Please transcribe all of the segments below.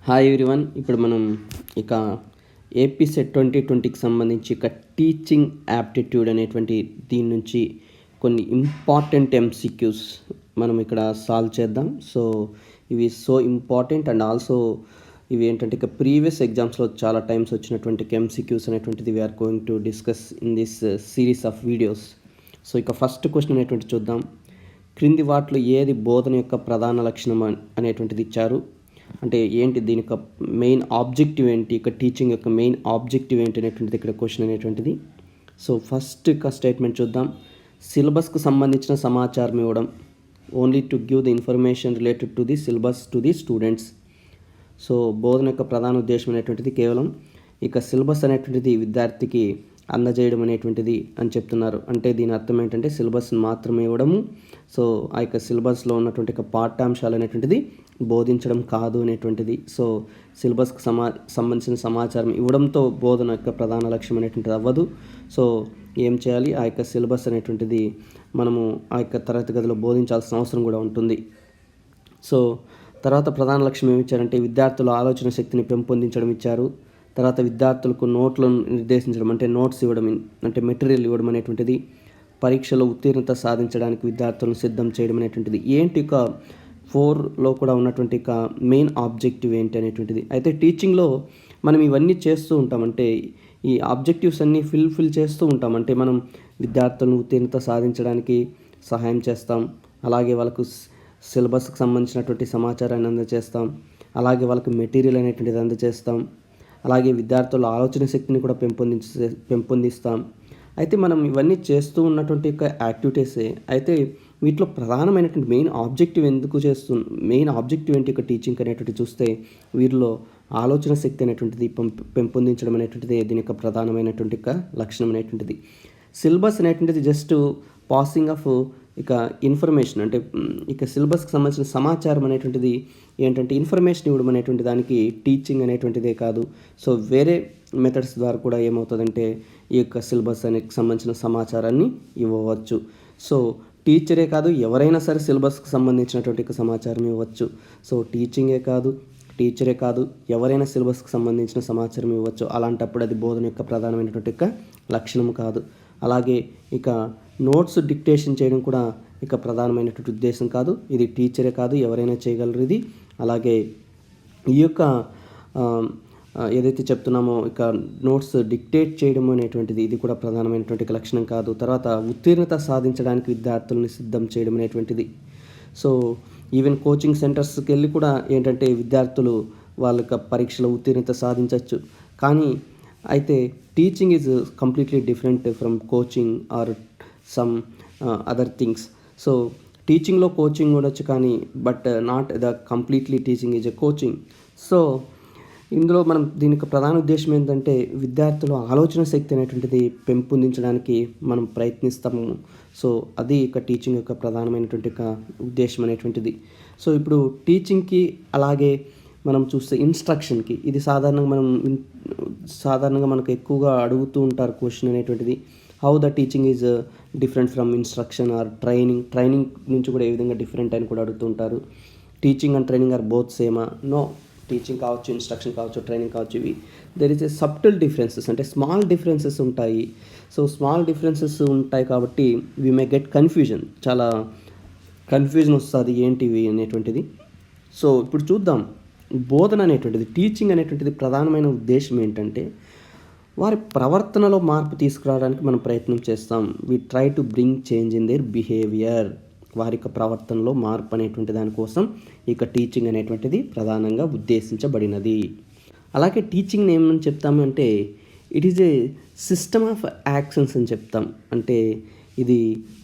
Hi everyone. ఇప్పుడు మనం ఇక ఏపీ సెట్ 2020కి సంబంధించి ఇక టీచింగ్ యాప్టిట్యూడ్ అనేటువంటి దీని నుంచి కొన్ని ఇంపార్టెంట్ ఎంసీక్యూస్ మనం ఇక్కడ సాల్వ్ చేద్దాం. సో ఇవి సో ఇంపార్టెంట్ అండ్ ఆల్సో ఇవి ఏంటంటే ఇక ప్రీవియస్ ఎగ్జామ్స్లో చాలా టైమ్స్ వచ్చినటువంటి ఎంసీక్యూస్ అనేటువంటిది we are going to discuss in this series of videos. So ఇక ఫస్ట్ క్వశ్చన్ అనేటువంటి చూద్దాం. క్రింది వాటిలో ఏది బోధన యొక్క ప్రధాన లక్షణం అనేటువంటిది ఇచ్చారు. అంటే ఏంటి దీని యొక్క మెయిన్ ఆబ్జెక్టివ్ ఏంటి, ఇక టీచింగ్ యొక్క మెయిన్ ఆబ్జెక్టివ్ ఏంటి అనేటువంటిది ఇక్కడ క్వశ్చన్ అనేటువంటిది. సో ఫస్ట్ ఇక స్టేట్మెంట్ చూద్దాం. సిలబస్కు సంబంధించిన సమాచారం ఇవ్వడం, only to give the information related to the syllabus to the students. So బోధన యొక్క ప్రధాన ఉద్దేశం అనేటువంటిది కేవలం ఇక సిలబస్ అనేటువంటిది విద్యార్థికి అందజేయడం అనేటువంటిది అని చెప్తున్నారు. అంటే దీని అర్థం ఏంటంటే సిలబస్ని మాత్రమే ఇవ్వడము, సో ఆ యొక్క సిలబస్లో ఉన్నటువంటి పాఠ్యాంశాలు అనేటువంటిది బోధించడం కాదు అనేటువంటిది. సో సిలబస్కి సంబంధించిన సమాచారం ఇవ్వడంతో బోధన యొక్క ప్రధాన లక్ష్యం అనేటువంటిది అవ్వదు. సో ఏం చేయాలి, ఆ యొక్క సిలబస్ అనేటువంటిది మనము ఆ యొక్క తరగతి గదిలో బోధించాల్సిన అవసరం కూడా ఉంటుంది. సో తర్వాత ప్రధాన లక్ష్యం ఏమి ఇచ్చారంటే విద్యార్థుల ఆలోచన శక్తిని పెంపొందించడం ఇచ్చారు. తర్వాత విద్యార్థులకు నోట్లను నిర్దేశించడం, అంటే నోట్స్ ఇవ్వడం, అంటే మెటీరియల్ ఇవ్వడం అనేటువంటిది. పరీక్షలో ఉత్తీర్ణత సాధించడానికి విద్యార్థులను సిద్ధం చేయడం అనేటువంటిది. ఏంటి ఇక 4లో కూడా ఉన్నటువంటి ఇక మెయిన్ ఆబ్జెక్టివ్ ఏంటి అనేటువంటిది. అయితే టీచింగ్లో మనం ఇవన్నీ చేస్తూ ఉంటాం, అంటే ఈ ఆబ్జెక్టివ్స్ అన్నీ ఫిల్ చేస్తూ ఉంటాం. అంటే మనం విద్యార్థులను ఉత్తీర్ణత సాధించడానికి సహాయం చేస్తాం, అలాగే వాళ్ళకు సిలబస్కి సంబంధించినటువంటి సమాచారాన్ని అందజేస్తాం, అలాగే వాళ్ళకి మెటీరియల్ అనేటువంటిది అందజేస్తాం, అలాగే విద్యార్థుల ఆలోచన శక్తిని కూడా పెంపొందిస్తాం. అయితే మనం ఇవన్నీ చేస్తూ ఉన్నటువంటి యొక్క యాక్టివిటీసే. అయితే వీటిలో ప్రధానమైనటువంటి మెయిన్ ఆబ్జెక్టివ్ మెయిన్ ఆబ్జెక్టివ్ ఏంటి ఇక టీచింగ్ అనేటువంటి చూస్తే వీరిలో ఆలోచన శక్తి అనేటువంటిది పెంపొందించడం అనేటువంటిది దీని యొక్క ప్రధానమైనటువంటి లక్షణం అనేటువంటిది. సిలబస్ అనేటువంటిది జస్ట్ పాసింగ్ ఆఫ్ ఇక ఇన్ఫర్మేషన్, అంటే ఇక సిలబస్కి సంబంధించిన సమాచారం అనేటువంటిది ఏంటంటే ఇన్ఫర్మేషన్ ఇవ్వడం అనేటువంటి దానికి టీచింగ్ అనేటువంటిదే కాదు. సో వేరే మెథడ్స్ ద్వారా కూడా ఏమవుతుందంటే ఈ యొక్క సిలబస్ అనేది సంబంధించిన సమాచారాన్ని ఇవ్వవచ్చు. సో టీచరే కాదు, ఎవరైనా సరే సిలబస్కి సంబంధించినటువంటి సమాచారం ఇవ్వచ్చు. సో టీచరే కాదు ఎవరైనా సిలబస్కి సంబంధించిన సమాచారం ఇవ్వచ్చు. అలాంటప్పుడు అది బోధన యొక్క ప్రధానమైనటువంటి లక్షణం కాదు. అలాగే ఇక నోట్స్ డిక్టేషన్ చేయడం కూడా ఇక ప్రధానమైనటువంటి ఉద్దేశం కాదు. ఇది టీచరే కాదు ఎవరైనా చేయగలరు ఇది. అలాగే ఈ యొక్క ఏదైతే చెప్తున్నామో ఇక నోట్స్ డిక్టేట్ చేయడం అనేటువంటిది ఇది కూడా ప్రధానమైనటువంటి లక్షణం కాదు. తర్వాత ఉత్తీర్ణత సాధించడానికి విద్యార్థులను సిద్ధం చేయడం అనేటువంటిది. సో ఈవెన్ కోచింగ్ సెంటర్స్కి వెళ్ళి కూడా ఏంటంటే విద్యార్థులు వాళ్ళ పరీక్షలో ఉత్తీర్ణత సాధించవచ్చు. కానీ అయితే teaching is completely different from coaching or some other things. So టీచింగ్లో కోచింగ్ ఉండొచ్చు కానీ but not the completely teaching is a coaching. So ఇందులో మనం దీనికి ప్రధాన ఉద్దేశం ఏంటంటే విద్యార్థుల ఆలోచన శక్తి అనేటువంటిది పెంపొందించడానికి మనం ప్రయత్నిస్తాము. సో అది ఇక టీచింగ్ యొక్క ప్రధానమైనటువంటి ఉద్దేశం అనేటువంటిది. సో ఇప్పుడు టీచింగ్కి అలాగే మనం చూస్తే ఇన్స్ట్రక్షన్కి ఇది సాధారణంగా మనకు ఎక్కువగా అడుగుతూ ఉంటారు క్వశ్చన్ అనేటువంటిది. How the teaching is different from instruction or training నుంచి కూడా ఏ విధంగా డిఫరెంట్ అని కూడా అడుగుతూ ఉంటారు. Teaching and training are both సేమా? నో. టీచింగ్ కావచ్చు, ఇన్స్ట్రక్షన్ కావచ్చు, ట్రైనింగ్ కావచ్చు, ఇవి there is a subtle differences, అంటే స్మాల్ డిఫరెన్సెస్ ఉంటాయి. సో స్మాల్ డిఫరెన్సెస్ ఉంటాయి కాబట్టి వి మే గెట్ చాలా కన్ఫ్యూజన్ వస్తుంది ఏంటివి అనేటువంటిది. సో ఇప్పుడు చూద్దాం, బోధన అనేటువంటిది, టీచింగ్ అనేటువంటిది ప్రధానమైన ఉద్దేశం ఏంటంటే వారి ప్రవర్తనలో మార్పు తీసుకురావడానికి మనం ప్రయత్నం చేస్తాం. We try to bring change in their behaviour. వారి యొక్క ప్రవర్తనలో మార్పు అనేటువంటి దానికోసం ఇక టీచింగ్ అనేటువంటిది ప్రధానంగా ఉద్దేశించబడినది. అలాగే టీచింగ్ని ఏమని చెప్తాము అంటే it is a system of actions అని చెప్తాం. అంటే ఇది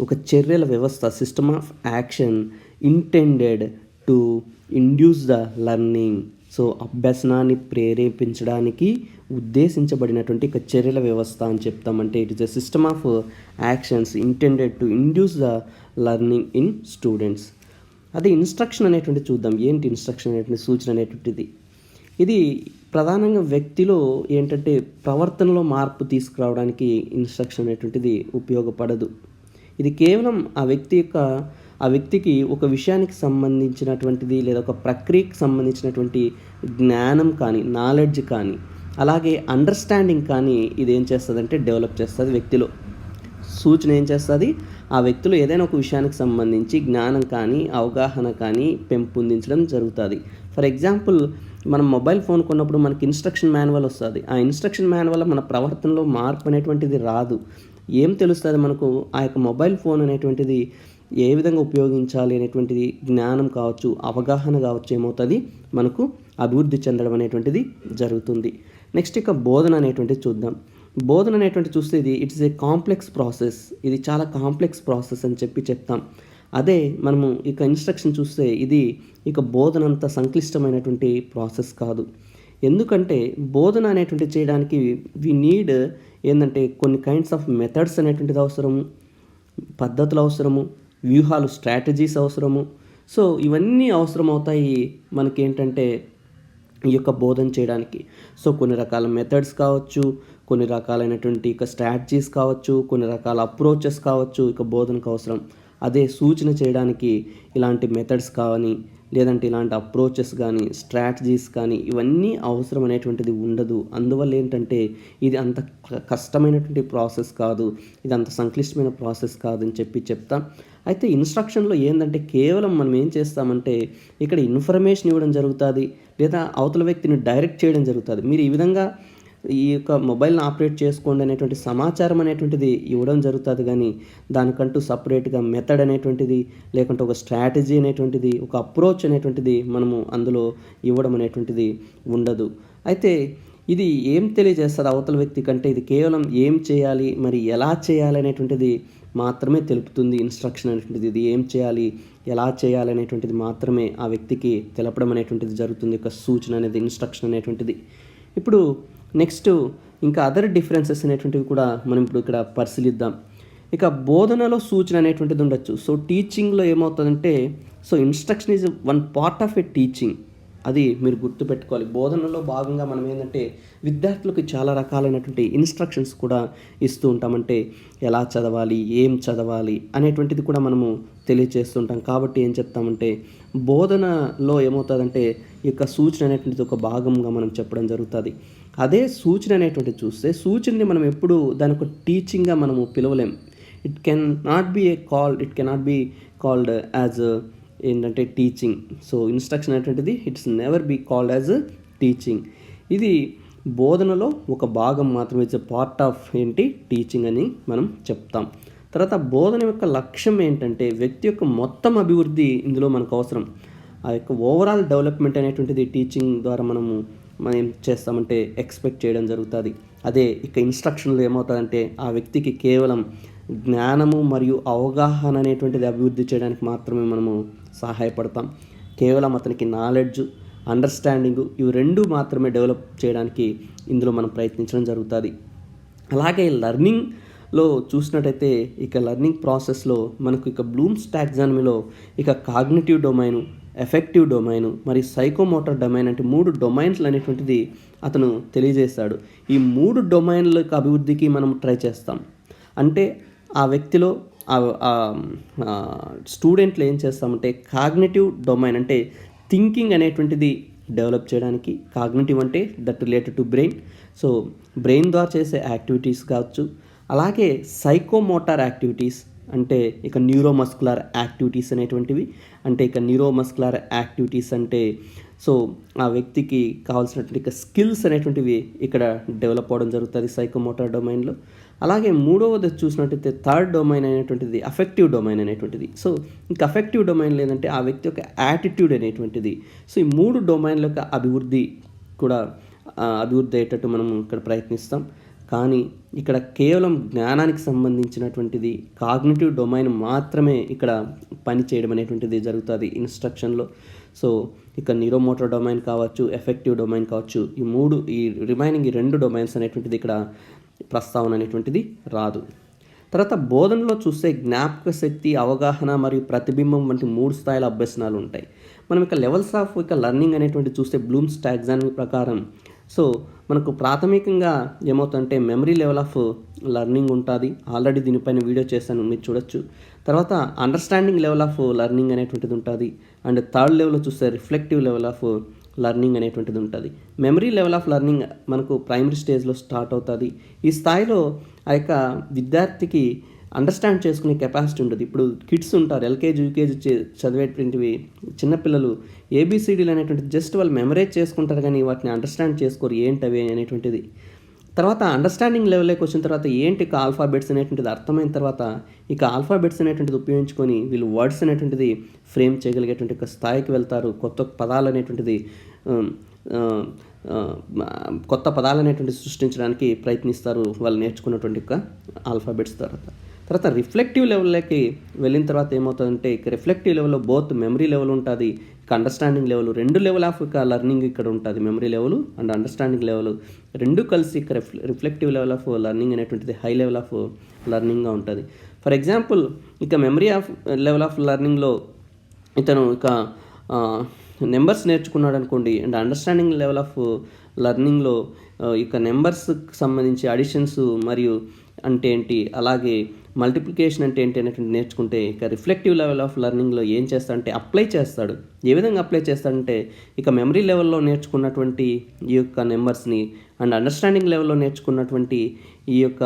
ఒక చర్యల వ్యవస్థ, system of action intended to induce the learning. So అభ్యసనాన్ని ప్రేరేపించడానికి ఉద్దేశించబడినటువంటి ఒక చర్యల వ్యవస్థ అని చెప్తామంటే it is a system of actions intended to induce the learning in students. అదే ఇన్స్ట్రక్షన్ అనేటువంటి చూద్దాం. ఏంటి ఇన్స్ట్రక్షన్ అనేటువంటి సూచన అనేటువంటిది? ఇది ప్రధానంగా వ్యక్తిలో ఏంటంటే ప్రవర్తనలో మార్పు తీసుకురావడానికి ఇన్స్ట్రక్షన్ అనేటువంటిది ఉపయోగపడదు. ఇది కేవలం ఆ వ్యక్తి యొక్క ఆ వ్యక్తికి ఒక విషయానికి సంబంధించినటువంటిది లేదా ఒక ప్రక్రియకి సంబంధించినటువంటి జ్ఞానం కానీ, నాలెడ్జ్ కానీ, అలాగే అండర్స్టాండింగ్ కానీ ఇదేం చేస్తుందంటే డెవలప్ చేస్తుంది వ్యక్తిలో. సూచన ఏం చేస్తుంది, ఆ వ్యక్తులు ఏదైనా ఒక విషయానికి సంబంధించి జ్ఞానం కానీ, అవగాహన కానీ పెంపొందించడం జరుగుతుంది. ఫర్ ఎగ్జాంపుల్, మనం మొబైల్ ఫోన్ కొన్నప్పుడు మనకి ఇన్స్ట్రక్షన్ మాన్యువల్ వస్తుంది. ఆ ఇన్స్ట్రక్షన్ మాన్యువల్ మన ప్రవర్తనలో మార్పు అనేటువంటిది రాదు. ఏం తెలుస్తుంది మనకు, ఆ యొక్క మొబైల్ ఫోన్ అనేటువంటిది ఏ విధంగా ఉపయోగించాలి అనేటువంటిది జ్ఞానం కావచ్చు, అవగాహన కావచ్చు, ఏమవుతుంది మనకు అభివృద్ధి చెందడం అనేటువంటిది జరుగుతుంది. నెక్స్ట్ ఇక బోధన అనేటువంటిది చూద్దాం. బోధన అనేటువంటి చూస్తే ఇట్స్ ఏ కాంప్లెక్స్ ప్రాసెస్. ఇది చాలా కాంప్లెక్స్ ప్రాసెస్ అని చెప్తాం. అదే మనము ఇక ఇన్స్ట్రక్షన్ చూస్తే ఇది ఇక బోధన అంత సంక్లిష్టమైనటువంటి ప్రాసెస్ కాదు. ఎందుకంటే బోధన అనేటువంటి చేయడానికి వి నీడ్ ఏంటంటే కొన్ని కైండ్స్ ఆఫ్ మెథడ్స్ అనేటువంటిది అవసరము, పద్ధతులు అవసరము, వ్యూహాలు, స్ట్రాటజీస్ అవసరము. సో ఇవన్నీ అవసరం అవుతాయి మనకేంటంటే ఈ యొక్క బోధన చేయడానికి. సో కొన్ని రకాల మెథడ్స్ కావచ్చు, కొన్ని రకాలైనటువంటి ఇక స్ట్రాటజీస్ కావచ్చు, కొన్ని రకాల అప్రోచెస్ కావచ్చు ఇక బోధనకు అవసరం. అదే సూచన చేయడానికి ఇలాంటి మెథడ్స్ కానీ, లేదంటే ఇలాంటి అప్రోచెస్ కానీ, స్ట్రాటజీస్ కానీ ఇవన్నీ అవసరం అనేటువంటిది ఉండదు. అందువల్ల ఏంటంటే ఇది అంత కష్టమైనటువంటి ప్రాసెస్ కాదు, ఇది అంత సంక్లిష్టమైన ప్రాసెస్ కాదు అని చెప్తాం. అయితే ఇన్స్ట్రక్షన్లో ఏంటంటే కేవలం మనం ఏం చేస్తామంటే ఇక్కడ ఇన్ఫర్మేషన్ ఇవ్వడం జరుగుతుంది, లేదా అవతల వ్యక్తిని డైరెక్ట్ చేయడం జరుగుతుంది. మీరు ఈ విధంగా ఈ యొక్క మొబైల్ని ఆపరేట్ చేసుకోండి అనేటువంటి సమాచారం అనేటువంటిది ఇవ్వడం జరుగుతుంది. కానీ దానికంటూ సపరేట్గా మెథడ్ అనేటువంటిది, లేకుంటే ఒక స్ట్రాటజీ అనేటువంటిది, ఒక అప్రోచ్ అనేటువంటిది మనము అందులో ఇవ్వడం అనేటువంటిది ఉండదు. అయితే ఇది ఏం తెలియజేస్తుంది అవతల వ్యక్తి కంటే, ఇది కేవలం ఏం చేయాలి, మరి ఎలా చేయాలి అనేటువంటిది మాత్రమే తెలుపుతుంది ఇన్స్ట్రక్షన్ అనేటువంటిది. ఇది ఏం చేయాలి, ఎలా చేయాలి అనేటువంటిది మాత్రమే ఆ వ్యక్తికి తెలపడం అనేటువంటిది జరుగుతుంది, ఒక సూచన అనేది, ఇన్స్ట్రక్షన్ అనేటువంటిది. ఇప్పుడు నెక్స్ట్ ఇంకా అదర్ డిఫరెన్సెస్ అనేటువంటివి కూడా మనం ఇప్పుడు ఇక్కడ పరిశీలిద్దాం. ఇక బోధనలో సూచన అనేటువంటిది ఉండొచ్చు. సో టీచింగ్లో ఏమవుతుందంటే, so instruction is one part of a teaching. అది మీరు గుర్తుపెట్టుకోవాలి. బోధనలో భాగంగా మనం ఏంటంటే విద్యార్థులకు చాలా రకాలైనటువంటి ఇన్స్ట్రక్షన్స్ కూడా ఇస్తూ ఉంటామంటే ఎలా చదవాలి, ఏం చదవాలి అనేటువంటిది కూడా మనము తెలియజేస్తుంటాం. కాబట్టి ఏం చెప్తామంటే బోధనలో ఏమవుతుందంటే ఈ యొక్క సూచన అనేటువంటిది ఒక భాగంగా మనం చెప్పడం జరుగుతుంది. అదే సూచన అనేటువంటిది చూస్తే సూచనని మనం ఎప్పుడు దాని ఒక టీచింగ్గా మనము పిలవలేం. It cannot be called as ఏంటంటే టీచింగ్. సో ఇన్స్ట్రక్షన్ అనేటువంటిది it's never be called as teaching. ఇది బోధనలో ఒక భాగం మాత్రమే, it's a part of teaching అని మనం చెప్తాం. తర్వాత బోధన యొక్క లక్ష్యం ఏంటంటే వ్యక్తి యొక్క మొత్తం అభివృద్ధి ఇందులో మనకు అవసరం. ఆ యొక్క ఓవరాల్ డెవలప్మెంట్ అనేటువంటిది టీచింగ్ ద్వారా మనం ఏం చేస్తామంటే ఎక్స్పెక్ట్ చేయడం జరుగుతుంది. అదే ఇక ఇన్స్ట్రక్షన్లో ఏమవుతుందంటే ఆ వ్యక్తికి కేవలం జ్ఞానము మరియు అవగాహన అనేటువంటిది అభివృద్ధి చేయడానికి మాత్రమే మనము సహాయపడతాం. కేవలం అతనికి నాలెడ్జ్, అండర్స్టాండింగు ఇవి రెండు మాత్రమే డెవలప్ చేయడానికి ఇందులో మనం ప్రయత్నించడం జరుగుతుంది. అలాగే లెర్నింగ్లో చూసినట్టయితే ఇక లెర్నింగ్ ప్రాసెస్లో మనకు ఇక బ్లూమ్స్ టాక్సానమీలో ఇక కాగ్నిటివ్ డొమైను, ఎఫెక్టివ్ డొమైను మరియు సైకోమోటర్ డొమైన్ అంటే 3 డొమైన్లు అనేటువంటిది అతను తెలియజేస్తాడు. ఈ 3 డొమైన్ల యొక్క అభివృద్ధికి మనం ట్రై చేస్తాం. అంటే ఆ వ్యక్తిలో స్టూడెంట్లు ఏం చేస్తామంటే కాగ్నిటివ్ డొమైన్ అంటే థింకింగ్ అనేటువంటిది డెవలప్ చేయడానికి, కాగ్నిటివ్ అంటే that related to brain, so brain ద్వారా చేసే యాక్టివిటీస్ కావచ్చు. అలాగే సైకోమోటార్ యాక్టివిటీస్ అంటే ఇక న్యూరోమస్కులర్ యాక్టివిటీస్ అనేటువంటివి. అంటే ఇక న్యూరోమస్కులర్ యాక్టివిటీస్ అంటే సో ఆ వ్యక్తికి కావాల్సినటువంటి ఇక స్కిల్స్ అనేటువంటివి ఇక్కడ డెవలప్ అవ్వడం జరుగుతుంది సైకోమోటార్ డొమైన్లో. అలాగే మూడవది చూసినట్టయితే థర్డ్ డొమైన్ అనేటువంటిది అఫెక్టివ్ డొమైన్ అనేటువంటిది. సో ఇంకా అఫెక్టివ్ డొమైన్ లేదంటే ఆ వ్యక్తి యొక్క యాటిట్యూడ్ అనేటువంటిది. సో ఈ 3 డొమైన్ల యొక్క అభివృద్ధి కూడా అభివృద్ధి అయ్యేటట్టు మనం ఇక్కడ ప్రయత్నిస్తాం. కానీ ఇక్కడ కేవలం జ్ఞానానికి సంబంధించినటువంటిది కాగ్నిటివ్ డొమైన్ మాత్రమే ఇక్కడ పని చేయడం అనేటువంటిది జరుగుతుంది ఇన్స్ట్రక్షన్లో. సో ఇక న్యూరోమోటర్ డొమైన్ కావచ్చు, ఎఫెక్టివ్ డొమైన్ కావచ్చు, ఈ రిమైనింగ్ 2 డొమైన్స్ అనేటువంటిది ఇక్కడ ప్రస్తావన అనేటువంటిది రాదు. తర్వాత బోధనలో చూస్తే జ్ఞాపక శక్తి, అవగాహన మరియు ప్రతిబింబం వంటి 3 స్థాయిల అభ్యసనాలు ఉంటాయి. మనం ఇక లెవెల్స్ ఆఫ్ ఇక లెర్నింగ్ అనేటువంటి చూస్తే బ్లూమ్స్ టాక్సానమీ ప్రకారం సో మనకు ప్రాథమికంగా ఏమవుతుందంటే మెమరీ లెవెల్ ఆఫ్ లెర్నింగ్ ఉంటుంది. ఆల్రెడీ దీనిపైన వీడియో చేశాను, మీరు చూడొచ్చు. తర్వాత అండర్స్టాండింగ్ లెవెల్ ఆఫ్ లెర్నింగ్ అనేటువంటిది ఉంటుంది. అండ్ థర్డ్ లెవెల్లో చూస్తే రిఫ్లెక్టివ్ లెవెల్ ఆఫ్ లెర్నింగ్ అనేటువంటిది ఉంటుంది. మెమరీ లెవెల్ ఆఫ్ లెర్నింగ్ మనకు ప్రైమరీ స్టేజ్లో స్టార్ట్ అవుతుంది. ఈ స్థాయిలో ఆ యొక్క విద్యార్థికి అండర్స్టాండ్ చేసుకునే కెపాసిటీ ఉంటుంది. ఇప్పుడు కిడ్స్ ఉంటారు, ఎల్కేజీ యూకేజీ చదివేటువంటివి చిన్నపిల్లలు ఏబిసిడీలు అనేటువంటిది జస్ట్ వాళ్ళు మెమరైజ్ చేసుకుంటారు, కానీ వాటిని అండర్స్టాండ్ చేసుకోరు ఏంటవి అనేటువంటిది. తర్వాత అండర్స్టాండింగ్ లెవెల్లోకి వచ్చిన తర్వాత ఏంటి ఇక ఆల్ఫాబెట్స్ అనేటువంటిది అర్థమైన తర్వాత ఇక ఆల్ఫాబెట్స్ అనేటువంటిది ఉపయోగించుకొని వీళ్ళు వర్డ్స్ అనేటువంటిది ఫ్రేమ్ చేయగలిగేటువంటి ఒక స్థాయికి వెళ్తారు. కొత్త పదాలు అనేటువంటి సృష్టించడానికి ప్రయత్నిస్తారు వాళ్ళు నేర్చుకున్నటువంటి ఒక ఆల్ఫాబెట్స్ తర్వాత రిఫ్లెక్టివ్ లెవెల్లోకి వెళ్ళిన తర్వాత ఏమవుతుందంటే ఇక రిఫ్లెక్టివ్ లెవెల్లో బోత్ మెమరీ లెవెల్ ఉంటుంది, ఇక అండర్స్టాండింగ్ లెవెల్, రెండు లెవెల్ ఆఫ్ ఇక లెర్నింగ్ ఇక్కడ ఉంటుంది. Memory level and understanding level రెండు కలిసి ఇక రిఫ్లెక్టివ్ లెవెల్ ఆఫ్ లెర్నింగ్ అనేటువంటిది హై లెవెల్ ఆఫ్ లెర్నింగ్గా ఉంటుంది. ఫర్ ఎగ్జాంపుల్ ఇక మెమరీ ఆఫ్ లెవెల్ ఆఫ్ లెర్నింగ్లో ఇతను ఇక నెంబర్స్ నేర్చుకున్నాడు అనుకోండి, అండ్ అండర్స్టాండింగ్ లెవెల్ ఆఫ్ లెర్నింగ్లో ఇక నెంబర్స్కి సంబంధించి అడిషన్స్ మరియు అంటే ఏంటి, అలాగే మల్టిప్లికేషన్ అంటే ఏంటి అనేటువంటి నేర్చుకుంటే ఇక రిఫ్లెక్టివ్ లెవెల్ ఆఫ్ లెర్నింగ్లో ఏం చేస్తాడంటే అప్లై చేస్తాడు. ఏ విధంగా అప్లై చేస్తాడంటే ఇక మెమరీ లెవెల్లో నేర్చుకున్నటువంటి ఈ యొక్క నెంబర్స్ని అండ్ అండర్స్టాండింగ్ లెవెల్లో నేర్చుకున్నటువంటి ఈ యొక్క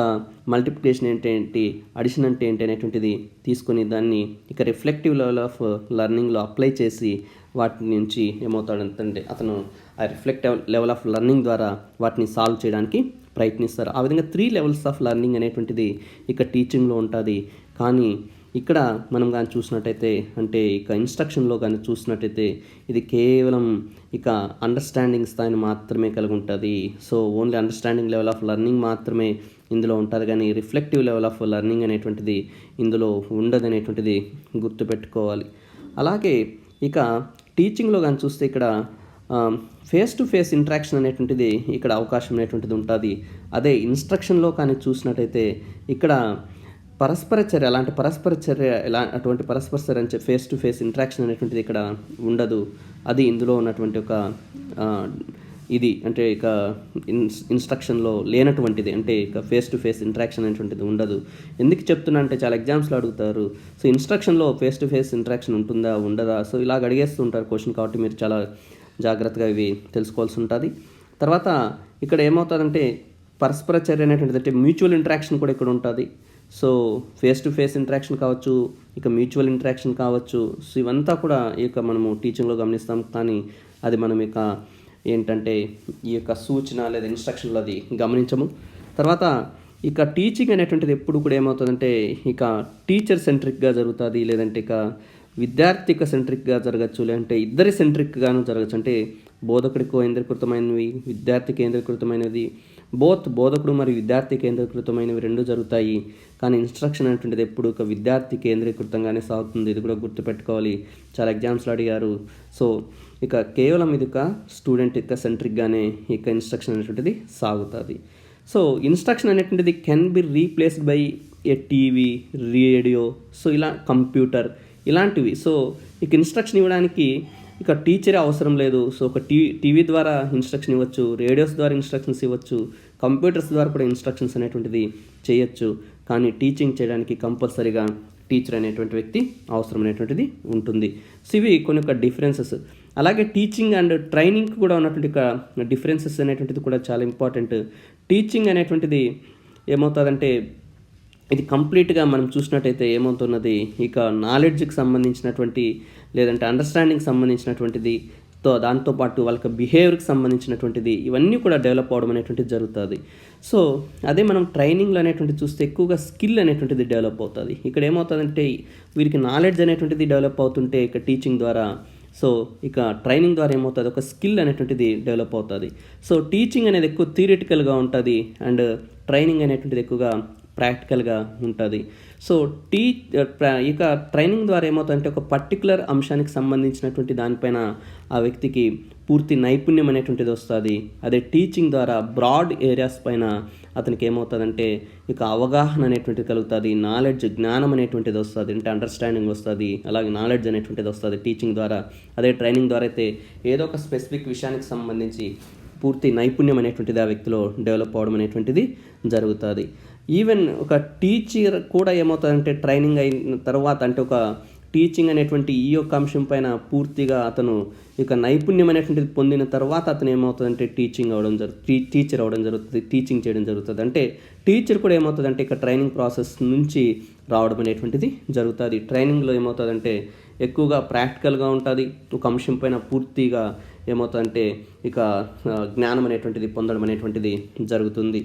మల్టిప్లికేషన్ ఏంటి, అడిషన్ అంటే ఏంటి అనేటువంటిది తీసుకొని దాన్ని ఇక రిఫ్లెక్టివ్ లెవెల్ ఆఫ్ లెర్నింగ్లో అప్లై చేసి వాటి నుంచి ఏమవుతాడంటే అతను ఆ రిఫ్లెక్టివ్ లెవెల్ ఆఫ్ లెర్నింగ్ ద్వారా వాటిని సాల్వ్ చేయడానికి ప్రయత్నిస్తారు. ఆ విధంగా 3 లెవెల్స్ ఆఫ్ లెర్నింగ్ అనేటువంటిది ఇక టీచింగ్లో ఉంటుంది. కానీ ఇక్కడ మనం కానీ చూసినట్టయితే అంటే ఇక ఇన్స్ట్రక్షన్లో కానీ చూసినట్టయితే ఇది కేవలం ఇక అండర్స్టాండింగ్ స్థాయిని మాత్రమే కలిగి ఉంటుంది. So only understanding level of learning మాత్రమే ఇందులో ఉంటుంది, కానీ రిఫ్లెక్టివ్ లెవెల్ ఆఫ్ లెర్నింగ్ అనేటువంటిది ఇందులో ఉండదు అనేటువంటిది గుర్తుపెట్టుకోవాలి. అలాగే ఇక టీచింగ్లో కానీ చూస్తే ఇక్కడ ఫేస్ టు ఫేస్ ఇంటరాక్షన్ అనేటువంటిది ఇక్కడ అవకాశం అనేటువంటిది ఉంటుంది. అదే ఇన్స్ట్రక్షన్లో కానీ చూసినట్టయితే ఇక్కడ పరస్పర చర్య అటువంటి పరస్పర చర్య అంటే ఫేస్ టు ఫేస్ ఇంటరాక్షన్ అనేటువంటిది ఇక్కడ ఉండదు. అది ఇందులో ఉన్నటువంటి ఒక ఇది అంటే ఇక ఇన్స్ట్రక్షన్లో లేనటువంటిది, అంటే ఇక ఫేస్ టు ఫేస్ ఇంటరాక్షన్ అనేటువంటిది ఉండదు. ఎందుకు చెప్తున్నా అంటే చాలా ఎగ్జామ్స్లో అడుగుతారు, సో ఇన్స్ట్రక్షన్లో ఫేస్ టు ఫేస్ ఇంటరాక్షన్ ఉంటుందా ఉండదా, సో ఇలాగ అడిగేస్తూ ఉంటారు క్వశ్చన్. కాబట్టి మీరు చాలా జాగ్రత్తగా ఇవి తెలుసుకోవాల్సి ఉంటుంది. తర్వాత ఇక్కడ ఏమవుతుందంటే పరస్పర చర్య అనేటువంటిది అంటే మ్యూచువల్ ఇంటరాక్షన్ కూడా ఇక్కడ ఉంటుంది. So face to face interaction కావచ్చు, ఇక మ్యూచువల్ ఇంటరాక్షన్ కావచ్చు, సో ఇవంతా కూడా ఇక మనము టీచింగ్లో గమనిస్తాం. కానీ అది మనం ఇక ఏంటంటే ఈ యొక్క సూచన లేదా ఇన్స్ట్రక్షన్లో అది గమనించము. తర్వాత ఇక టీచింగ్ అనేటువంటిది ఎప్పుడు కూడా ఏమవుతుందంటే ఇక టీచర్ సెంట్రిక్గా జరుగుతుంది, లేదంటే ఇక విద్యార్థిక సెంట్రిక్గా జరగచ్చు, లేదంటే ఇద్దరి సెంట్రిక్గాను జరగచ్చు. అంటే బోధకుడి కేంద్రీకృతమైనవి, విద్యార్థి కేంద్రీకృతమైనది, బోధకుడు మరియు విద్యార్థి కేంద్రీకృతమైనవి రెండు జరుగుతాయి. కానీ ఇన్స్ట్రక్షన్ అనేటువంటిది ఎప్పుడు ఒక విద్యార్థి కేంద్రీకృతంగానే సాగుతుంది. ఇది కూడా గుర్తుపెట్టుకోవాలి, చాలా ఎగ్జామ్స్లో అడిగారు. సో ఇక కేవలం ఇది ఒక స్టూడెంట్ యొక్క సెంట్రిక్గానే ఇక ఇన్స్ట్రక్షన్ అనేటువంటిది సాగుతుంది. సో ఇన్స్ట్రక్షన్ అనేటువంటిది can be replaced by A TV, radio, so ఇలా కంప్యూటర్ ఇలాంటివి. సో ఇక ఇన్స్ట్రక్షన్ ఇవ్వడానికి ఇక టీచరే అవసరం లేదు. సో ఒక టీవీ ద్వారా ఇన్స్ట్రక్షన్ ఇవ్వచ్చు, రేడియోస్ ద్వారా ఇన్స్ట్రక్షన్స్ ఇవ్వచ్చు, కంప్యూటర్స్ ద్వారా కూడా ఇన్స్ట్రక్షన్స్ అనేటువంటిది చేయొచ్చు. కానీ టీచింగ్ చేయడానికి కంపల్సరీగా టీచర్ అనేటువంటి వ్యక్తి అవసరం అనేటువంటిది ఉంటుంది. సో ఇవి కొన్ని ఒక డిఫరెన్సెస్. అలాగే టీచింగ్ అండ్ ట్రైనింగ్ కూడా ఉన్నటువంటి డిఫరెన్సెస్ అనేటువంటిది కూడా చాలా ఇంపార్టెంట్. టీచింగ్ అనేటువంటిది ఏమవుతుందంటే ఇది కంప్లీట్గా మనం చూసినట్టయితే ఏమవుతున్నది ఇక నాలెడ్జ్కి సంబంధించినటువంటి లేదంటే అండర్స్టాండింగ్కి సంబంధించినటువంటిది, దాంతోపాటు వాళ్ళకి బిహేవియర్కి సంబంధించినటువంటిది, ఇవన్నీ కూడా డెవలప్ అవడం అనేటువంటిది జరుగుతుంది. సో అదే మనం ట్రైనింగ్లో అనేటువంటిది చూస్తే ఎక్కువగా స్కిల్ అనేటువంటిది డెవలప్ అవుతుంది. ఇక్కడ ఏమవుతుందంటే వీరికి నాలెడ్జ్ అనేటువంటిది డెవలప్ అవుతుంటే ఇక టీచింగ్ ద్వారా, సో ఇక ట్రైనింగ్ ద్వారా ఏమవుతుంది ఒక స్కిల్ అనేటువంటిది డెవలప్ అవుతుంది. సో టీచింగ్ అనేది ఎక్కువ థియరిటికల్గా ఉంటుంది అండ్ ట్రైనింగ్ అనేటువంటిది ఎక్కువగా ప్రాక్టికల్గా ఉంటుంది. సో ఇక ట్రైనింగ్ ద్వారా ఏమవుతుందంటే ఒక పర్టికులర్ అంశానికి సంబంధించినటువంటి దానిపైన ఆ వ్యక్తికి పూర్తి నైపుణ్యం అనేటువంటిది వస్తుంది. అదే టీచింగ్ ద్వారా బ్రాడ్ ఏరియాస్ పైన అతనికి ఏమవుతుందంటే ఇక అవగాహన అనేటువంటిది కలుగుతుంది, జ్ఞానం అనేటువంటిది వస్తుంది, అంటే అండర్స్టాండింగ్ వస్తుంది, అలాగే నాలెడ్జ్ అనేటువంటిది వస్తుంది టీచింగ్ ద్వారా. అదే ట్రైనింగ్ ద్వారా అయితే ఏదో ఒక స్పెసిఫిక్ విషయానికి సంబంధించి పూర్తి నైపుణ్యం అనేటువంటిది ఆ వ్యక్తిలో డెవలప్ అవ్వడం అనేటువంటిది జరుగుతుంది. ఈవెన్ ఒక టీచర్ కూడా ఏమవుతుందంటే ట్రైనింగ్ అయిన తర్వాత, అంటే ఒక టీచింగ్ అనేటువంటి ఈ యొక్క అంశం పైన పూర్తిగా అతను ఇక నైపుణ్యం అనేటువంటిది పొందిన తర్వాత అతను ఏమవుతుందంటే టీచర్ అవ్వడం జరుగుతుంది, టీచింగ్ చేయడం జరుగుతుంది. అంటే టీచర్ కూడా ఏమవుతుందంటే ఇక ట్రైనింగ్ ప్రాసెస్ నుంచి రావడం అనేటువంటిది జరుగుతుంది. ట్రైనింగ్లో ఏమవుతుందంటే ఎక్కువగా ప్రాక్టికల్గా ఉంటుంది. ఒక అంశం పైన పూర్తిగా ఏమవుతుందంటే ఇక జ్ఞానం అనేటువంటిది పొందడం అనేటువంటిది జరుగుతుంది.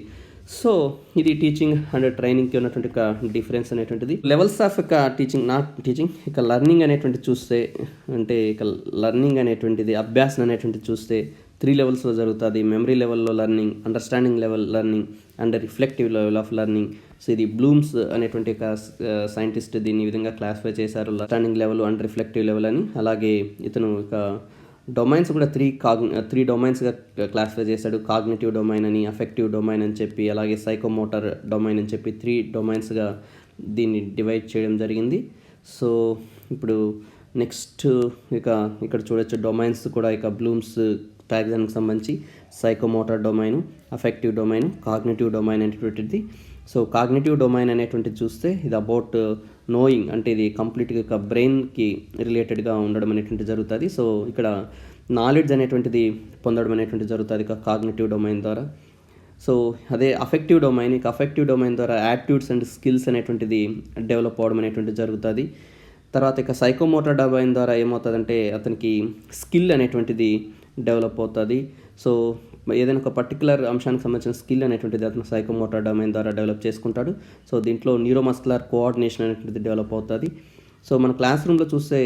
సో ఇది టీచింగ్ అండ్ ట్రైనింగ్కి ఉన్నటువంటి ఒక డిఫరెన్స్ అనేటువంటిది. లెవెల్స్ ఆఫ్ ఇక టీచింగ్ ఇక లెర్నింగ్ అనేటువంటి చూస్తే, అంటే ఇక లెర్నింగ్ అనేటువంటిది అభ్యాసం అనేటువంటిది చూస్తే 3 లెవెల్స్లో జరుగుతుంది. మెమరీ లెవెల్లో learning, understanding level learning and reflective level of learning. So ఇది బ్లూమ్స్ అనేటువంటి ఒక సైంటిస్ట్ దీన్ని ఈ విధంగా క్లాసిఫై చేశారు, understanding level and reflective level అని. అలాగే ఇతను ఇక డొమైన్స్ కూడా 3 డొమైన్స్గా క్లాసిఫై చేశాడు. కాగ్నిటివ్ డొమైన్ అని, అఫెక్టివ్ డొమైన్ అని చెప్పి, అలాగే సైకోమోటర్ డొమైన్ అని చెప్పి 3 డొమైన్స్గా దీన్ని డివైడ్ చేయడం జరిగింది. సో ఇప్పుడు నెక్స్ట్ ఇక్కడ చూడొచ్చు డొమైన్స్ కూడా ఇక బ్లూమ్స్ టాక్సానమీకి సంబంధించి psychomotor domain, affective domain, cognitive domain అనేటువంటిది. సో కాగ్నిటివ్ డొమైన్ అనేటువంటిది చూస్తే ఇది అబౌట్ నోయింగ్, అంటే ఇది కంప్లీట్గా ఇక బ్రెయిన్కి రిలేటెడ్గా ఉండడం అనేటువంటి జరుగుతుంది. సో ఇక్కడ నాలెడ్జ్ అనేటువంటిది పొందడం అనేటువంటిది జరుగుతుంది ఇక కాగ్నిటివ్ డొమైన్ ద్వారా. సో అదే అఫెక్టివ్ డొమైన్ ద్వారా యాటిట్యూడ్స్ అండ్ స్కిల్స్ అనేటువంటిది డెవలప్ అవ్వడం అనేటువంటిది జరుగుతుంది. తర్వాత ఇక సైకోమోటర్ డొమైన్ ద్వారా ఏమవుతుందంటే అతనికి స్కిల్ అనేటువంటిది డెవలప్ అవుతుంది. సో ఏదైనా ఒక పర్టికులర్ అంశానికి సంబంధించిన స్కిల్ అనేటువంటిది అతను సైకోమోటర్ డొమైన్ ద్వారా డెవలప్ చేసుకుంటాడు. సో దీంట్లో న్యూరోమస్కులర్ కోఆర్డినేషన్ అనేటువంటిది డెవలప్ అవుతుంది. సో మన క్లాస్ రూమ్లో చూస్తే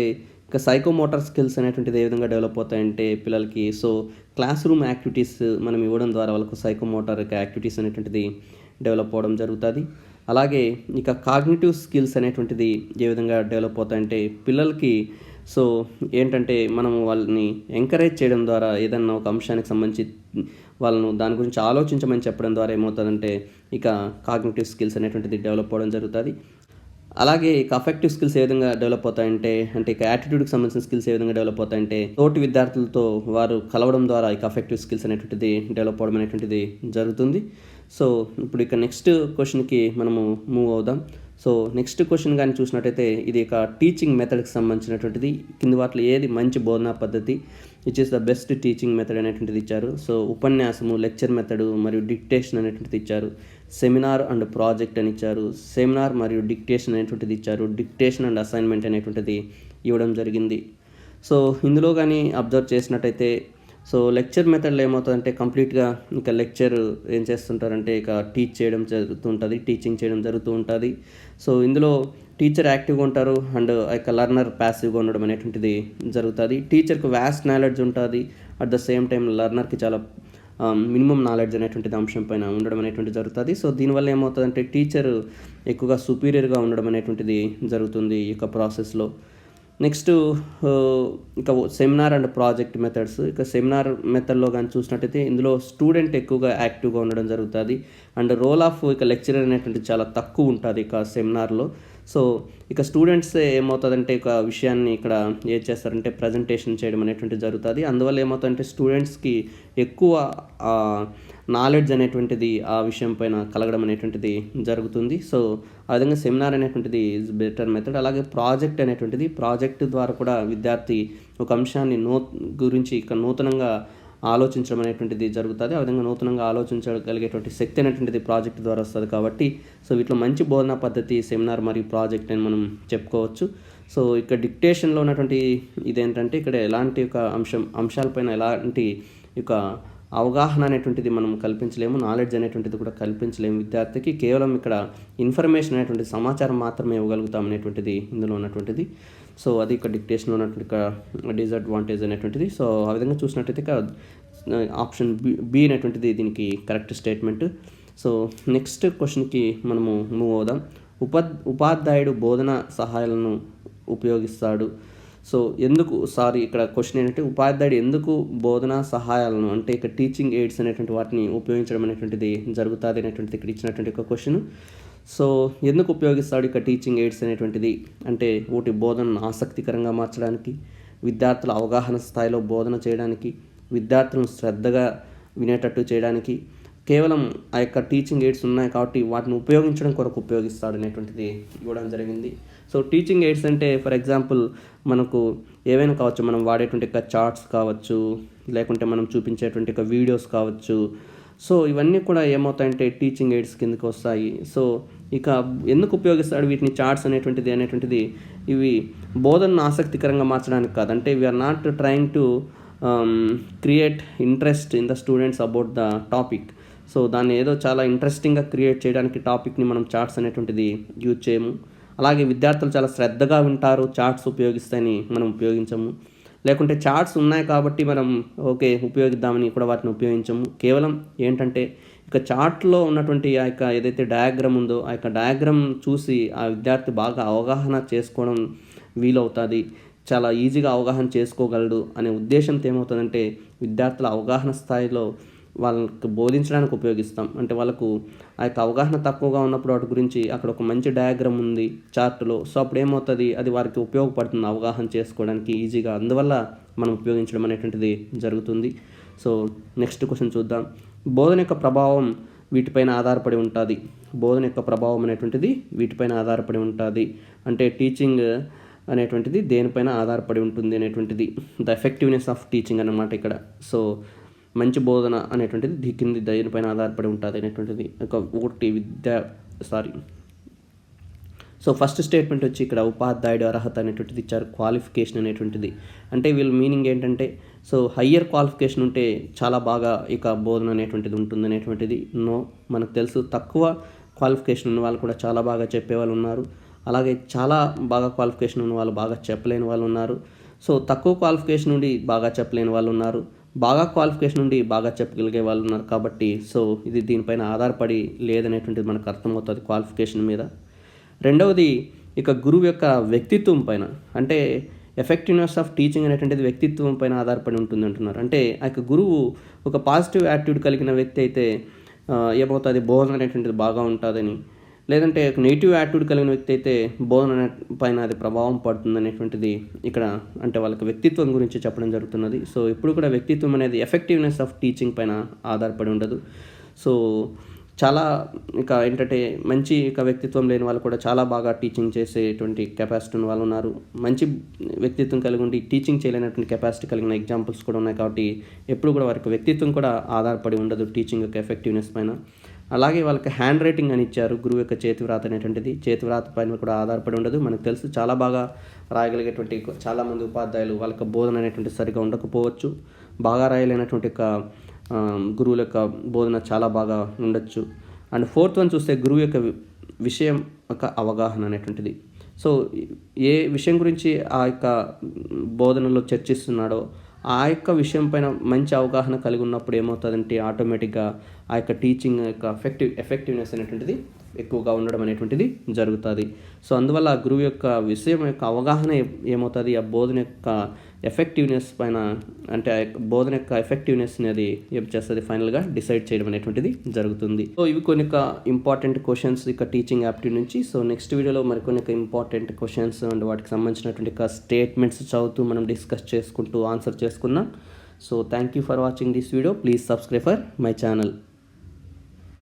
ఇక సైకోమోటర్ స్కిల్స్ అనేటువంటిది ఏ విధంగా డెవలప్ అవుతాయంటే పిల్లలకి, సో క్లాస్ రూమ్ యాక్టివిటీస్ మనం ఇవ్వడం ద్వారా వాళ్ళకు సైకోమోటర్ యాక్టివిటీస్ అనేటువంటిది డెవలప్ అవ్వడం జరుగుతుంది. అలాగే ఇక కాగ్నిటివ్ స్కిల్స్ అనేటువంటిది ఏ విధంగా డెవలప్ అవుతాయంటే పిల్లలకి, సో ఏంటంటే మనం వాళ్ళని ఎంకరేజ్ చేయడం ద్వారా, ఏదన్నా ఒక అంశానికి సంబంధించి వాళ్ళను దాని గురించి ఆలోచించమని చెప్పడం ద్వారా ఏమవుతుందంటే ఇక కాగ్నిటివ్ స్కిల్స్ అనేటువంటిది డెవలప్ అవ్వడం జరుగుతుంది. అలాగే ఇక అఫెక్టివ్ స్కిల్స్ ఏ విధంగా డెవలప్ అవుతాయంటే, అంటే ఇక యాటిట్యూడ్కి సంబంధించిన స్కిల్స్ ఏ విధంగా డెవలప్ అవుతాయంటే తోటి విద్యార్థులతో వారు కలవడం ద్వారా ఇక అఫెక్టివ్ స్కిల్స్ అనేటువంటిది డెవలప్ అవ్వడం అనేటువంటిది జరుగుతుంది. సో ఇప్పుడు ఇక నెక్స్ట్ క్వశ్చన్కి మనము మూవ్ అవుదాం. సో నెక్స్ట్ క్వశ్చన్ కానీ చూసినట్టయితే ఇది ఇక టీచింగ్ మెథడ్కి సంబంధించినటువంటిది. కింది వాటిలో ఏది మంచి బోధనా పద్ధతి, which is the best teaching method అనేటువంటిది ఇచ్చారు. సో ఉపన్యాసము, లెక్చర్ మెథడు మరియు డిక్టేషన్ అనేటువంటిది ఇచ్చారు. సెమినార్ అండ్ ప్రాజెక్ట్ అని ఇచ్చారు. సెమినార్ మరియు డిక్టేషన్ అనేటువంటిది ఇచ్చారు. డిక్టేషన్ అండ్ అసైన్మెంట్ అనేటువంటిది ఇవ్వడం జరిగింది. సో ఇందులో కానీ అబ్జర్వ్ చేసినట్టయితే, సో లెక్చర్ మెథడ్లో ఏమవుతుందంటే కంప్లీట్గా ఇక లెక్చర్ ఏం చేస్తుంటారంటే ఇక టీచింగ్ చేయడం జరుగుతూ ఉంటుంది. సో ఇందులో టీచర్ యాక్టివ్గా ఉంటారు అండ్ ఇక లర్నర్ ప్యాసివ్గా ఉండడం అనేటువంటిది జరుగుతుంది. టీచర్కి వ్యాస్ట్ నాలెడ్జ్ ఉంటుంది, అట్ ద సేమ్ టైం లర్నర్కి చాలా మినిమం నాలెడ్జ్ అనేటువంటిది అంశం పైన ఉండడం అనేటువంటిది జరుగుతుంది. సో దీనివల్ల ఏమవుతుందంటే టీచర్ ఎక్కువగా సుపీరియర్గా ఉండడం అనేటువంటిది జరుగుతుంది ఈ యొక్క ప్రాసెస్లో. నెక్స్ట్ ఇక సెమినార్ అండ్ ప్రాజెక్ట్ మెథడ్స్. ఇక సెమినార్ మెథడ్లో కానీ చూసినట్టయితే ఇందులో స్టూడెంట్ ఎక్కువగా యాక్టివ్గా ఉండడం జరుగుతుంది అండ్ రోల్ ఆఫ్ ఇక లెక్చరర్ అనేటువంటిది చాలా తక్కువ ఉంటుంది ఇక సెమినార్లో. సో ఇక స్టూడెంట్స్ ఏమవుతుందంటే ఇక విషయాన్ని ఇక్కడ ఏం చేస్తారంటే ప్రజెంటేషన్ చేయడం అనేటువంటిది జరుగుతుంది. అందువల్ల ఏమవుతుందంటే స్టూడెంట్స్కి ఎక్కువ నాలెడ్జ్ అనేటువంటిది ఆ విషయం పైన కలగడం అనేటువంటిది జరుగుతుంది. సో ఆ విధంగా సెమినార్ అనేటువంటిది ఈజ్ బెటర్ మెథడ్. అలాగే ప్రాజెక్ట్ ద్వారా కూడా విద్యార్థి ఒక అంశాన్ని గురించి ఇక నూతనంగా ఆలోచించడం అనేటువంటిది జరుగుతుంది. ఆ విధంగా నూతనంగా ఆలోచించగలిగేటువంటి శక్తి అనేటువంటిది ప్రాజెక్ట్ ద్వారా వస్తుంది. కాబట్టి సో వీటిలో మంచి బోధనా పద్ధతి సెమినార్ మరియు ప్రాజెక్ట్ అని మనం చెప్పుకోవచ్చు. సో ఇక్కడ డిక్టేషన్లో ఉన్నటువంటి ఇదేంటంటే ఇక్కడ ఎలాంటి ఒక అంశాలపైన ఎలాంటి ఇక అవగాహన అనేటువంటిది మనం కల్పించలేము, నాలెడ్జ్ అనేటువంటిది కూడా కల్పించలేము విద్యార్థికి. కేవలం ఇక్కడ ఇన్ఫర్మేషన్ అనేటువంటి సమాచారం మాత్రమే ఇవ్వగలుగుతాం అనేటువంటిది ఇందులో ఉన్నటువంటిది. సో అది ఇక్కడ డిక్టేషన్లో ఉన్నటువంటి డిసడ్వాంటేజ్ అనేటువంటిది. సో ఆ విధంగా చూసినట్టయితే ఇక ఆప్షన్ బి అనేటువంటిది దీనికి కరెక్ట్ స్టేట్మెంట్. సో నెక్స్ట్ క్వశ్చన్కి మనము మూవ్ అవుదాం. ఉపాధ్యాయుడు బోధన సహాయాలను ఉపయోగిస్తాడు. సో ఇక్కడ క్వశ్చన్ ఏంటంటే ఉపాధ్యాయుడు ఎందుకు బోధనా సహాయాలను, అంటే ఇక టీచింగ్ ఎయిడ్స్ అనేటువంటి వాటిని ఉపయోగించడం అనేటువంటిది జరుగుతుంది అనేటువంటిది ఇక్కడ ఇచ్చినటువంటి ఒక క్వశ్చన్. సో ఎందుకు ఉపయోగిస్తాడు ఇక టీచింగ్ ఎయిడ్స్ అనేటువంటిది అంటే ఒకటి బోధనను ఆసక్తికరంగా మార్చడానికి, విద్యార్థుల అవగాహన స్థాయిలో బోధన చేయడానికి, విద్యార్థులను శ్రద్ధగా వినేటట్టు చేయడానికి కేవలం ఆ యొక్క టీచింగ్ ఎయిడ్స్ ఉన్నాయి కాబట్టి వాటిని ఉపయోగించడం కొరకు ఉపయోగిస్తాడు అనేటువంటిది ఇవ్వడం జరిగింది. సో టీచింగ్ ఎయిడ్స్ అంటే ఫర్ ఎగ్జాంపుల్ మనకు ఏవైనా కావచ్చు, మనం వాడేటువంటి చార్ట్స్ కావచ్చు, లేకుంటే మనం చూపించేటువంటి వీడియోస్ కావచ్చు. సో ఇవన్నీ కూడా ఏమవుతాయంటే టీచింగ్ ఎయిడ్స్ కిందకి వస్తాయి. సో ఇక ఎందుకు ఉపయోగిస్తాడు వీటిని చార్ట్స్ అనేటువంటిది ఇవి బోధనను ఆసక్తికరంగా మార్చడానికి కాదు. అంటే we are not trying to create interest in the students about the topic. So దాన్ని ఏదో చాలా ఇంట్రెస్టింగ్గా క్రియేట్ చేయడానికి టాపిక్ని మనం చార్ట్స్ అనేటువంటిది యూజ్ చేయము. అలాగే విద్యార్థులు చాలా శ్రద్ధగా వింటారు చార్ట్స్ ఉపయోగిస్తాయని మనం ఉపయోగించము. లేకుంటే చార్ట్స్ ఉన్నాయి కాబట్టి మనం ఓకే ఉపయోగిద్దామని కూడా వాటిని ఉపయోగించము. కేవలం ఏంటంటే ఇక చార్ట్లో ఉన్నటువంటి ఆ యొక్క ఏదైతే డయాగ్రామ్ ఉందో ఆ యొక్క డయాగ్రామ్ చూసి ఆ విద్యార్థి బాగా అవగాహన చేసుకోవడం వీలవుతుంది, చాలా ఈజీగా అవగాహన చేసుకోగలడు అనే ఉద్దేశంతో ఏమవుతుందంటే విద్యార్థుల అవగాహన స్థాయిలో వాళ్ళకి బోధించడానికి ఉపయోగిస్తాం. అంటే వాళ్ళకు ఆ యొక్క అవగాహన తక్కువగా ఉన్నప్పుడు వాటి గురించి అక్కడ ఒక మంచి డయాగ్రామ్ ఉంది చార్టులో. సో అప్పుడు ఏమవుతుంది, అది వారికి ఉపయోగపడుతుంది అవగాహన చేసుకోవడానికి ఈజీగా. అందువల్ల మనం ఉపయోగించడం అనేటువంటిది జరుగుతుంది. సో నెక్స్ట్ క్వశ్చన్ చూద్దాం. బోధన యొక్క ప్రభావం వీటిపైన ఆధారపడి ఉంటుంది. బోధన యొక్క ప్రభావం అనేటువంటిది వీటిపైన ఆధారపడి ఉంటుంది. అంటే టీచింగ్ అనేటువంటిది దేనిపైన ఆధారపడి ఉంటుంది అనేటువంటిది ద ఎఫెక్టివ్నెస్ ఆఫ్ టీచింగ్ అన్నమాట ఇక్కడ. సో మంచి బోధన అనేటువంటిది కింది దేనిపైన ఆధారపడి ఉంటుంది అనేటువంటిది సో ఫస్ట్ స్టేట్మెంట్ వచ్చి ఇక్కడ ఉపాధ్యాయుడు అర్హత అనేటువంటిది ఇచ్చారు, క్వాలిఫికేషన్ అనేటువంటిది. అంటే వీళ్ళ మీనింగ్ ఏంటంటే సో హయ్యర్ క్వాలిఫికేషన్ ఉంటే చాలా బాగా ఇక బోధన అనేటువంటిది ఉంటుంది అనేటువంటిది. నో, మనకు తెలుసు తక్కువ క్వాలిఫికేషన్ ఉన్న వాళ్ళు కూడా చాలా బాగా చెప్పేవాళ్ళు ఉన్నారు. అలాగే చాలా బాగా క్వాలిఫికేషన్ ఉన్న వాళ్ళు బాగా చెప్పలేని వాళ్ళు ఉన్నారు. సో తక్కువ క్వాలిఫికేషన్ నుండి బాగా చెప్పలేని వాళ్ళు ఉన్నారు, బాగా క్వాలిఫికేషన్ నుండి బాగా చెప్పగలిగే వాళ్ళు ఉన్నారు. కాబట్టి సో ఇది దీనిపైన ఆధారపడి లేదనేటువంటిది మనకు అర్థమవుతుంది క్వాలిఫికేషన్ మీద. రెండవది ఇక గురువు యొక్క వ్యక్తిత్వం పైన, అంటే ఎఫెక్టివ్నెస్ ఆఫ్ టీచింగ్ అనేటువంటిది వ్యక్తిత్వం పైన ఆధారపడి ఉంటుంది అంటున్నారు. అంటే ఆ యొక్క గురువు ఒక పాజిటివ్ యాటిట్యూడ్ కలిగిన వ్యక్తి అయితే ఏమవుతుంది, బోధన అనేటువంటిది బాగా ఉంటుందని. లేదంటే నెగిటివ్ యాటిట్యూడ్ కలిగిన వ్యక్తి అయితే బోధన పైన అది ప్రభావం పడుతుంది అనేటువంటిది ఇక్కడ అంటే వాళ్ళకి వ్యక్తిత్వం గురించి చెప్పడం జరుగుతున్నది. సో ఇప్పుడు కూడా వ్యక్తిత్వం అనేది ఎఫెక్టివ్నెస్ ఆఫ్ టీచింగ్ పైన ఆధారపడి ఉండదు. సో చాలా ఇక ఏంటంటే మంచి ఇక వ్యక్తిత్వం లేని వాళ్ళు కూడా చాలా బాగా టీచింగ్ చేసేటువంటి కెపాసిటీ ఉన్న వాళ్ళు ఉన్నారు. మంచి వ్యక్తిత్వం కలిగి ఉండి టీచింగ్ చేయలేనటువంటి కెపాసిటీ కలిగిన ఎగ్జాంపుల్స్ కూడా ఉన్నాయి. కాబట్టి ఎప్పుడు కూడా వారికి వ్యక్తిత్వం కూడా ఆధారపడి ఉండదు టీచింగ్ యొక్క ఎఫెక్టివ్నెస్ పైన. అలాగే వాళ్ళకి హ్యాండ్ రైటింగ్ అని ఇచ్చారు, గురువు యొక్క చేతివ్రాత అనేటువంటిది చేతివ్రాత పైన కూడా ఆధారపడి ఉండదు. మనకు తెలుసు చాలా బాగా రాయగలిగేటువంటి చాలామంది ఉపాధ్యాయులు వాళ్ళకి బోధన అనేటువంటి సరిగా ఉండకపోవచ్చు, బాగా రాయలేనటువంటి గురువుల యొక్క బోధన చాలా బాగా ఉండొచ్చు. అండ్ ఫోర్త్ వన్ చూస్తే గురువు యొక్క విషయం యొక్క అవగాహన అనేటువంటిది. సో ఏ విషయం గురించి ఆ యొక్క బోధనలో చర్చిస్తున్నాడో ఆ యొక్క విషయం పైన మంచి అవగాహన కలిగి ఉన్నప్పుడు ఏమవుతుందంటే ఆటోమేటిక్గా ఆ యొక్క టీచింగ్ యొక్క ఎఫెక్టివ్నెస్ అనేటువంటిది ఎక్కువగా ఉండడం అనేటువంటిది జరుగుతుంది. సో అందువల్ల ఆ గురువు యొక్క విషయం యొక్క అవగాహన ఏమవుతుంది, ఆ బోధన యొక్క ఎఫెక్టివ్నెస్ పైన అంటే ఆ యొక్క బోధన యొక్క ఎఫెక్టివ్నెస్ అనేది ఏం చేస్తుంది, ఫైనల్గా డిసైడ్ చేయడం అనేటువంటిది జరుగుతుంది. సో ఇవి కొన్ని ఇంపార్టెంట్ క్వశ్చన్స్ ఇక టీచింగ్ యాప్టిట్యూడ్ నుంచి. సో నెక్స్ట్ వీడియోలో మరికొన్ని ఇంపార్టెంట్ క్వశ్చన్స్ అండ్ వాటికి సంబంధించినటువంటి స్టేట్మెంట్స్ చదువుతూ మనం డిస్కస్ చేసుకుంటూ ఆన్సర్ చేసుకున్నాం. So thank you for watching this video. Please subscribe for my channel.